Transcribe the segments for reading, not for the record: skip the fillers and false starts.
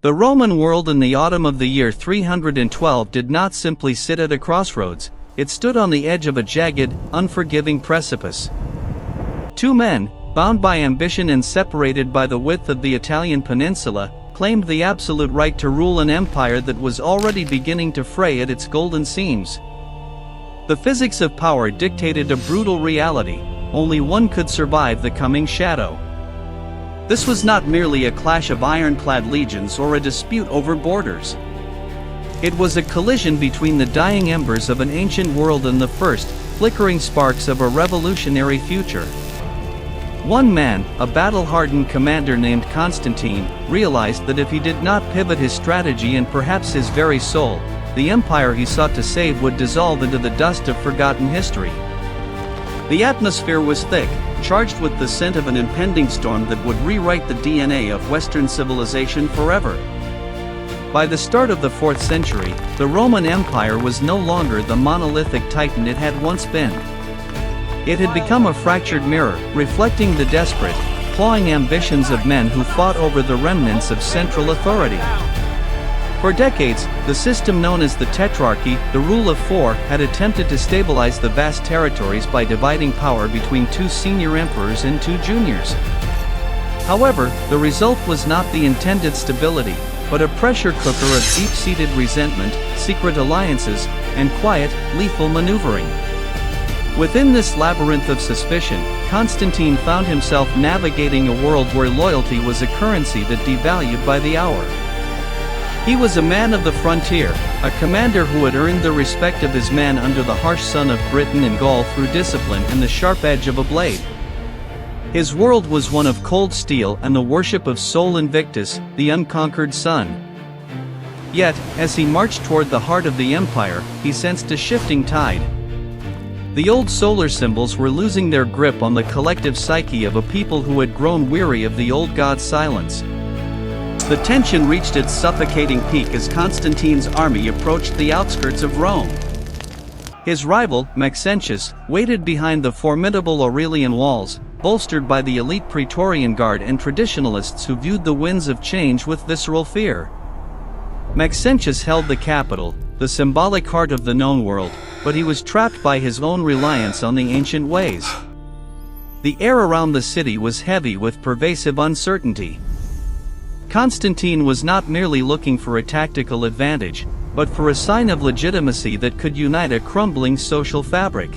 The Roman world in the autumn of the year 312 did not simply sit at a crossroads, it stood on the edge of a jagged, unforgiving precipice. Two men, bound by ambition and separated by the width of the Italian peninsula, claimed the absolute right to rule an empire that was already beginning to fray at its golden seams. The physics of power dictated a brutal reality: only one could survive the coming shadow. This was not merely a clash of ironclad legions or a dispute over borders. It was a collision between the dying embers of an ancient world and the first, flickering sparks of a revolutionary future. One man, a battle-hardened commander named Constantine, realized that if he did not pivot his strategy and perhaps his very soul, the empire he sought to save would dissolve into the dust of forgotten history. The atmosphere was thick, charged with the scent of an impending storm that would rewrite the DNA of Western civilization forever. By the start of the 4th century, the Roman Empire was no longer the monolithic titan it had once been. It had become a fractured mirror, reflecting the desperate, clawing ambitions of men who fought over the remnants of central authority. For decades, the system known as the Tetrarchy, the rule of four, had attempted to stabilize the vast territories by dividing power between two senior emperors and two juniors. However, the result was not the intended stability, but a pressure cooker of deep-seated resentment, secret alliances, and quiet, lethal maneuvering. Within this labyrinth of suspicion, Constantine found himself navigating a world where loyalty was a currency that devalued by the hour. He was a man of the frontier, a commander who had earned the respect of his men under the harsh sun of Britain and Gaul through discipline and the sharp edge of a blade. His world was one of cold steel and the worship of Sol Invictus, the unconquered sun. Yet, as he marched toward the heart of the empire, he sensed a shifting tide. The old solar symbols were losing their grip on the collective psyche of a people who had grown weary of the old god's silence. The tension reached its suffocating peak as Constantine's army approached the outskirts of Rome. His rival, Maxentius, waited behind the formidable Aurelian walls, bolstered by the elite Praetorian Guard and traditionalists who viewed the winds of change with visceral fear. Maxentius held the capital, the symbolic heart of the known world, but he was trapped by his own reliance on the ancient ways. The air around the city was heavy with pervasive uncertainty. Constantine was not merely looking for a tactical advantage, but for a sign of legitimacy that could unite a crumbling social fabric.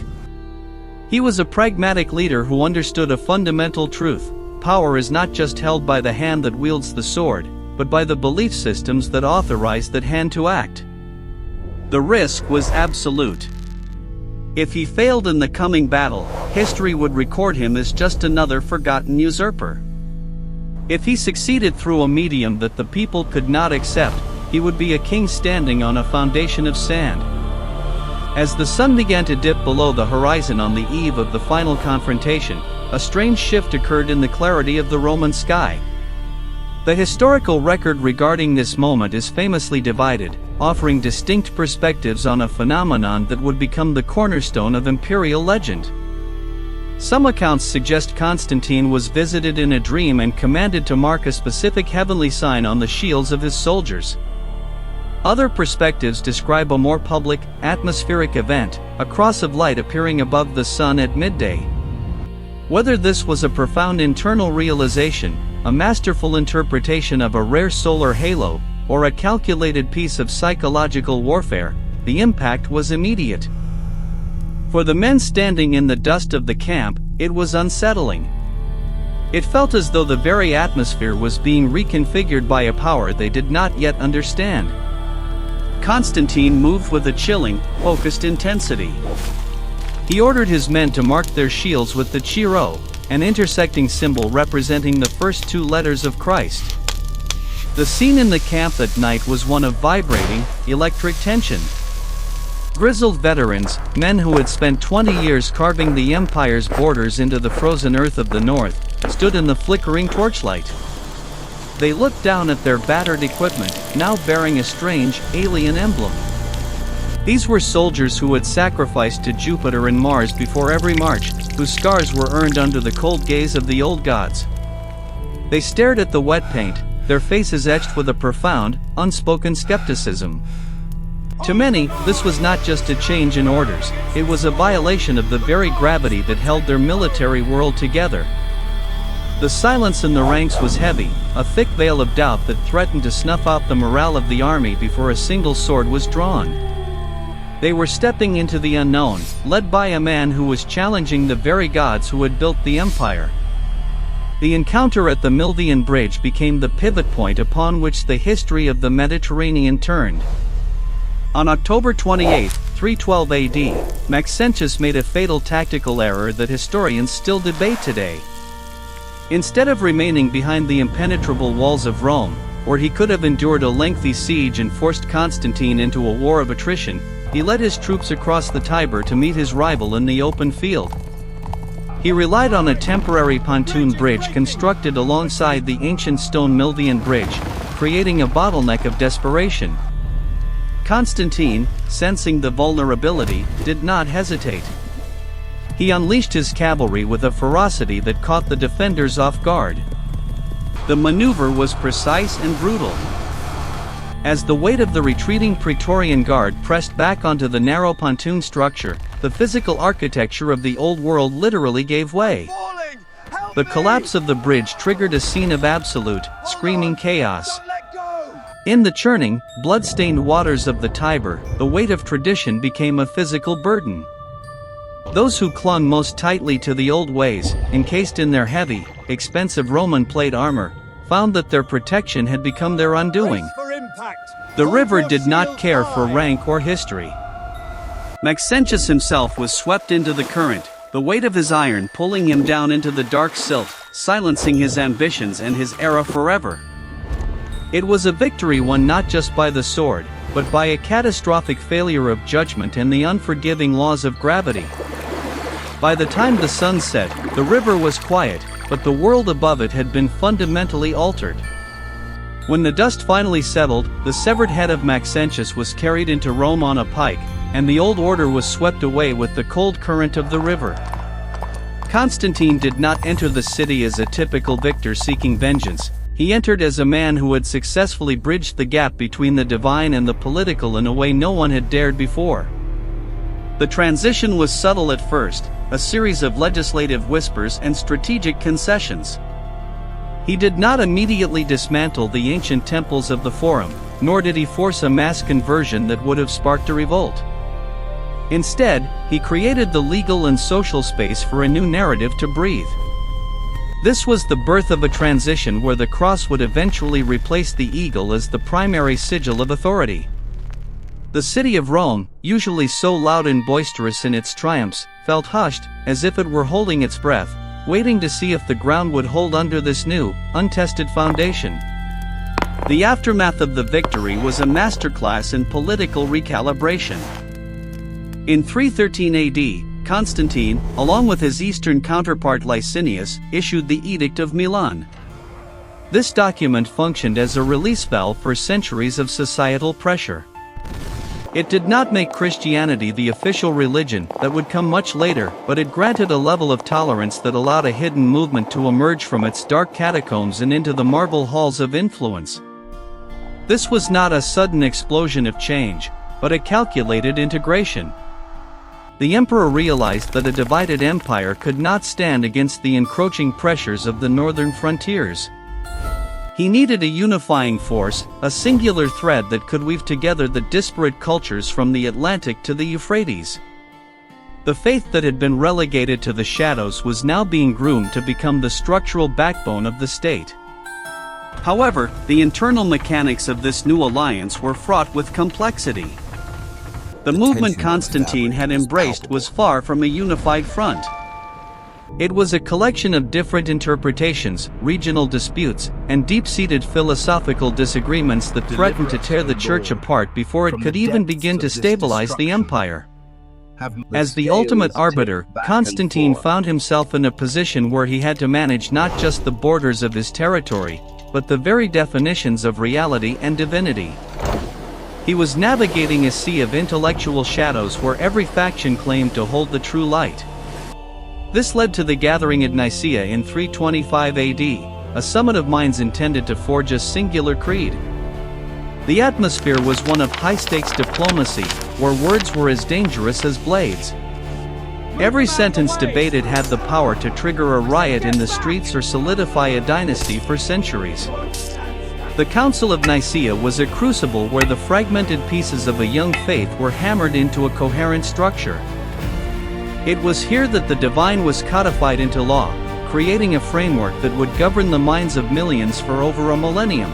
He was a pragmatic leader who understood a fundamental truth: power is not just held by the hand that wields the sword, but by the belief systems that authorize that hand to act. The risk was absolute. If he failed in the coming battle, history would record him as just another forgotten usurper. If he succeeded through a medium that the people could not accept, he would be a king standing on a foundation of sand. As the sun began to dip below the horizon on the eve of the final confrontation, a strange shift occurred in the clarity of the Roman sky. The historical record regarding this moment is famously divided, offering distinct perspectives on a phenomenon that would become the cornerstone of imperial legend. Some accounts suggest Constantine was visited in a dream and commanded to mark a specific heavenly sign on the shields of his soldiers. Other perspectives describe a more public, atmospheric event, a cross of light appearing above the sun at midday. Whether this was a profound internal realization, a masterful interpretation of a rare solar halo, or a calculated piece of psychological warfare, the impact was immediate. For the men standing in the dust of the camp, it was unsettling. It felt as though the very atmosphere was being reconfigured by a power they did not yet understand. Constantine moved with a chilling, focused intensity. He ordered his men to mark their shields with the chi rho, an intersecting symbol representing the first two letters of Christ. The scene in the camp that night was one of vibrating, electric tension. Grizzled veterans, men who had spent 20 years carving the empire's borders into the frozen earth of the north, stood in the flickering torchlight. They looked down at their battered equipment, now bearing a strange, alien emblem. These were soldiers who had sacrificed to Jupiter and Mars before every march, whose scars were earned under the cold gaze of the old gods. They stared at the wet paint, their faces etched with a profound, unspoken skepticism. To many, this was not just a change in orders, it was a violation of the very gravity that held their military world together. The silence in the ranks was heavy, a thick veil of doubt that threatened to snuff out the morale of the army before a single sword was drawn. They were stepping into the unknown, led by a man who was challenging the very gods who had built the empire. The encounter at the Milvian Bridge became the pivot point upon which the history of the Mediterranean turned. On October 28, 312 AD, Maxentius made a fatal tactical error that historians still debate today. Instead of remaining behind the impenetrable walls of Rome, where he could have endured a lengthy siege and forced Constantine into a war of attrition, he led his troops across the Tiber to meet his rival in the open field. He relied on a temporary pontoon bridge constructed alongside the ancient stone Milvian Bridge, creating a bottleneck of desperation. Constantine, sensing the vulnerability, did not hesitate. He unleashed his cavalry with a ferocity that caught the defenders off guard. The maneuver was precise and brutal. As the weight of the retreating Praetorian Guard pressed back onto the narrow pontoon structure, the physical architecture of the old world literally gave way. The collapse of the bridge triggered a scene of absolute, screaming chaos. In the churning, blood-stained waters of the Tiber, the weight of tradition became a physical burden. Those who clung most tightly to the old ways, encased in their heavy, expensive Roman plate armor, found that their protection had become their undoing. The river did not care for rank or history. Maxentius himself was swept into the current, the weight of his iron pulling him down into the dark silt, silencing his ambitions and his era forever. It was a victory won not just by the sword, but by a catastrophic failure of judgment and the unforgiving laws of gravity. By the time the sun set, the river was quiet, but the world above it had been fundamentally altered. When the dust finally settled, the severed head of Maxentius was carried into Rome on a pike, and the old order was swept away with the cold current of the river. Constantine did not enter the city as a typical victor seeking vengeance. He entered as a man who had successfully bridged the gap between the divine and the political in a way no one had dared before. The transition was subtle at first, a series of legislative whispers and strategic concessions. He did not immediately dismantle the ancient temples of the Forum, nor did he force a mass conversion that would have sparked a revolt. Instead, he created the legal and social space for a new narrative to breathe. This was the birth of a transition where the cross would eventually replace the eagle as the primary sigil of authority. The city of Rome, usually so loud and boisterous in its triumphs, felt hushed, as if it were holding its breath, waiting to see if the ground would hold under this new, untested foundation. The aftermath of the victory was a masterclass in political recalibration. In 313 AD, Constantine, along with his eastern counterpart Licinius, issued the Edict of Milan. This document functioned as a release valve for centuries of societal pressure. It did not make Christianity the official religion that would come much later, but it granted a level of tolerance that allowed a hidden movement to emerge from its dark catacombs and into the marble halls of influence. This was not a sudden explosion of change, but a calculated integration. The emperor realized that a divided empire could not stand against the encroaching pressures of the northern frontiers. He needed a unifying force, a singular thread that could weave together the disparate cultures from the Atlantic to the Euphrates. The faith that had been relegated to the shadows was now being groomed to become the structural backbone of the state. However, the internal mechanics of this new alliance were fraught with complexity. The movement Constantine had embraced was far from a unified front. It was a collection of different interpretations, regional disputes, and deep-seated philosophical disagreements that threatened to tear the church apart before it could even begin to stabilize the empire. As the ultimate arbiter, Constantine found himself in a position where he had to manage not just the borders of his territory, but the very definitions of reality and divinity. He was navigating a sea of intellectual shadows where every faction claimed to hold the true light. This led to the gathering at Nicaea in 325 AD, a summit of minds intended to forge a singular creed. The atmosphere was one of high-stakes diplomacy, where words were as dangerous as blades. Every sentence debated had the power to trigger a riot in the streets or solidify a dynasty for centuries. The Council of Nicaea was a crucible where the fragmented pieces of a young faith were hammered into a coherent structure. It was here that the divine was codified into law, creating a framework that would govern the minds of millions for over a millennium.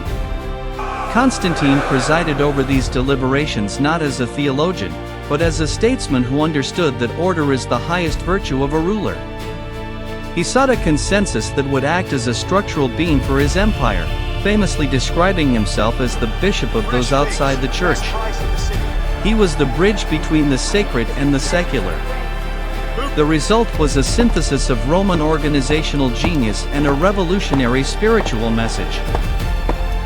Constantine presided over these deliberations not as a theologian, but as a statesman who understood that order is the highest virtue of a ruler. He sought a consensus that would act as a structural beam for his empire, famously describing himself as the bishop of those outside the church. He was the bridge between the sacred and the secular. The result was a synthesis of Roman organizational genius and a revolutionary spiritual message.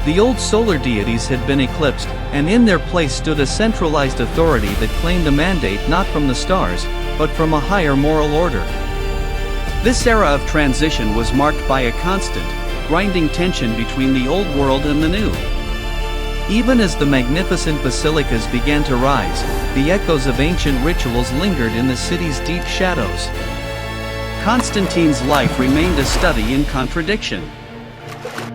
The old solar deities had been eclipsed, and in their place stood a centralized authority that claimed a mandate not from the stars, but from a higher moral order. This era of transition was marked by a constant, grinding tension between the old world and the new. Even as the magnificent basilicas began to rise, the echoes of ancient rituals lingered in the city's deep shadows. Constantine's life remained a study in contradiction.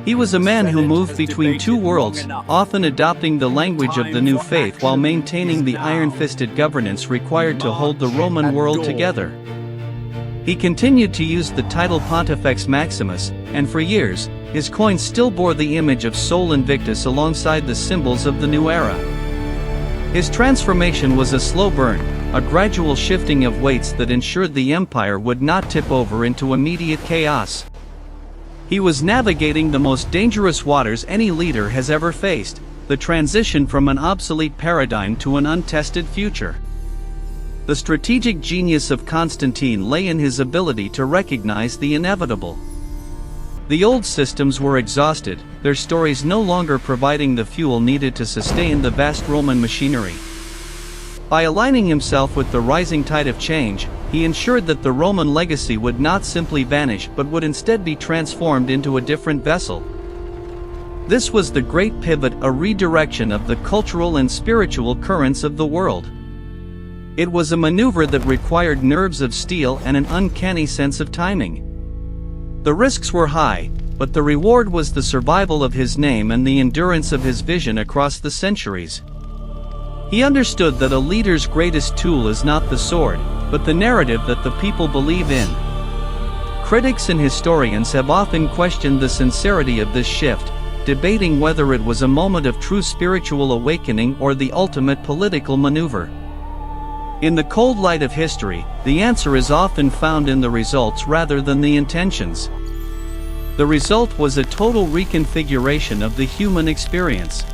He was a man who moved between two worlds, often adopting the language of the new faith while maintaining the iron-fisted governance required to hold the Roman world together. He continued to use the title Pontifex Maximus, and for years, his coin still bore the image of Sol Invictus alongside the symbols of the new era. His transformation was a slow burn, a gradual shifting of weights that ensured the empire would not tip over into immediate chaos. He was navigating the most dangerous waters any leader has ever faced, the transition from an obsolete paradigm to an untested future. The strategic genius of Constantine lay in his ability to recognize the inevitable. The old systems were exhausted, their stories no longer providing the fuel needed to sustain the vast Roman machinery. By aligning himself with the rising tide of change, he ensured that the Roman legacy would not simply vanish but would instead be transformed into a different vessel. This was the great pivot, a redirection of the cultural and spiritual currents of the world. It was a maneuver that required nerves of steel and an uncanny sense of timing. The risks were high, but the reward was the survival of his name and the endurance of his vision across the centuries. He understood that a leader's greatest tool is not the sword, but the narrative that the people believe in. Critics and historians have often questioned the sincerity of this shift, debating whether it was a moment of true spiritual awakening or the ultimate political maneuver. In the cold light of history, the answer is often found in the results rather than the intentions. The result was a total reconfiguration of the human experience.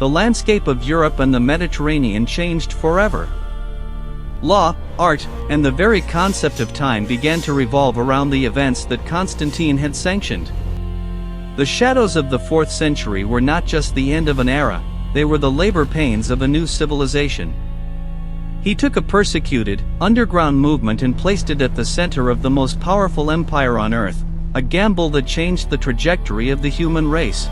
The landscape of Europe and the Mediterranean changed forever. Law, art, and the very concept of time began to revolve around the events that Constantine had sanctioned. The shadows of the 4th century were not just the end of an era, they were the labor pains of a new civilization. He took a persecuted, underground movement and placed it at the center of the most powerful empire on earth, a gamble that changed the trajectory of the human race.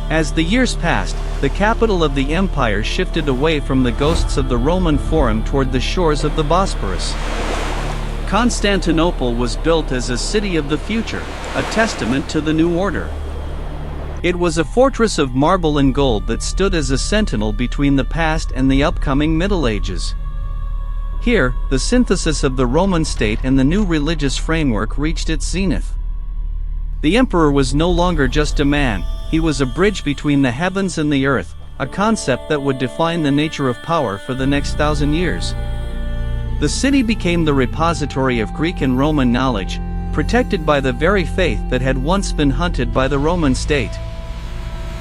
As the years passed, the capital of the empire shifted away from the ghosts of the Roman Forum toward the shores of the Bosporus. Constantinople was built as a city of the future, a testament to the new order. It was a fortress of marble and gold that stood as a sentinel between the past and the upcoming Middle Ages. Here, the synthesis of the Roman state and the new religious framework reached its zenith. The emperor was no longer just a man, he was a bridge between the heavens and the earth, a concept that would define the nature of power for the next 1,000 years. The city became the repository of Greek and Roman knowledge, protected by the very faith that had once been hunted by the Roman state.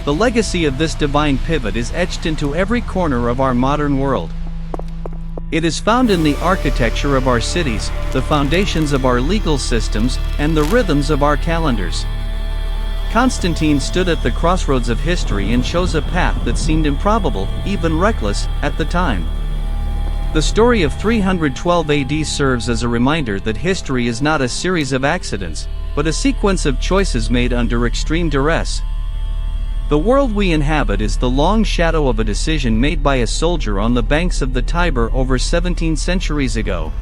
The legacy of this divine pivot is etched into every corner of our modern world. It is found in the architecture of our cities, the foundations of our legal systems, and the rhythms of our calendars. Constantine stood at the crossroads of history and chose a path that seemed improbable, even reckless, at the time. The story of 312 AD serves as a reminder that history is not a series of accidents, but a sequence of choices made under extreme duress. The world we inhabit is the long shadow of a decision made by a soldier on the banks of the Tiber over 17 centuries ago.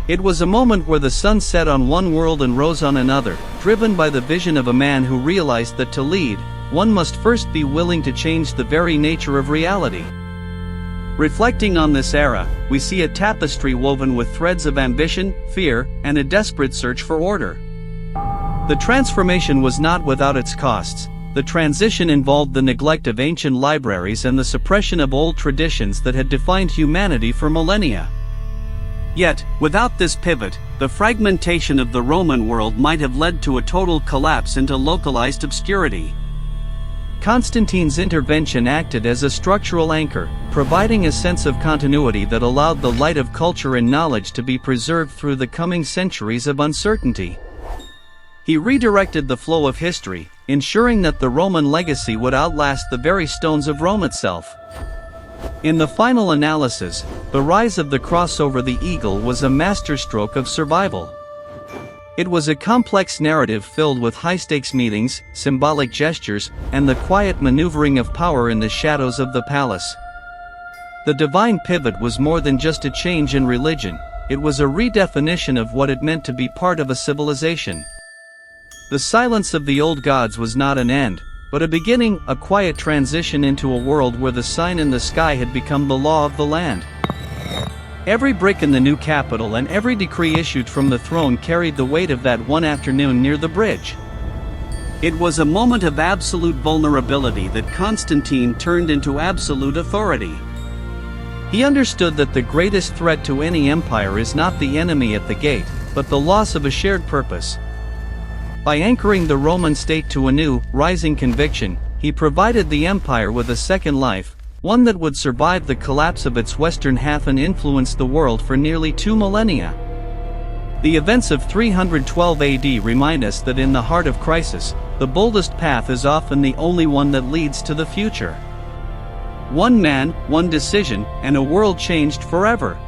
It was a moment where the sun set on one world and rose on another, driven by the vision of a man who realized that to lead, one must first be willing to change the very nature of reality. Reflecting on this era, we see a tapestry woven with threads of ambition, fear, and a desperate search for order. The transformation was not without its costs. The transition involved the neglect of ancient libraries and the suppression of old traditions that had defined humanity for millennia. Yet, without this pivot, the fragmentation of the Roman world might have led to a total collapse into localized obscurity. Constantine's intervention acted as a structural anchor, providing a sense of continuity that allowed the light of culture and knowledge to be preserved through the coming centuries of uncertainty. He redirected the flow of history, ensuring that the Roman legacy would outlast the very stones of Rome itself. In the final analysis, the rise of the cross over the eagle was a masterstroke of survival. It was a complex narrative filled with high-stakes meetings, symbolic gestures, and the quiet maneuvering of power in the shadows of the palace. The divine pivot was more than just a change in religion, it was a redefinition of what it meant to be part of a civilization. The silence of the old gods was not an end, but a beginning, a quiet transition into a world where the sign in the sky had become the law of the land. Every brick in the new capital and every decree issued from the throne carried the weight of that one afternoon near the bridge. It was a moment of absolute vulnerability that Constantine turned into absolute authority. He understood that the greatest threat to any empire is not the enemy at the gate, but the loss of a shared purpose. By anchoring the Roman state to a new, rising conviction, he provided the empire with a second life, one that would survive the collapse of its western half and influence the world for nearly 2 millennia. The events of 312 AD remind us that in the heart of crisis, the boldest path is often the only one that leads to the future. One man, one decision, and a world changed forever.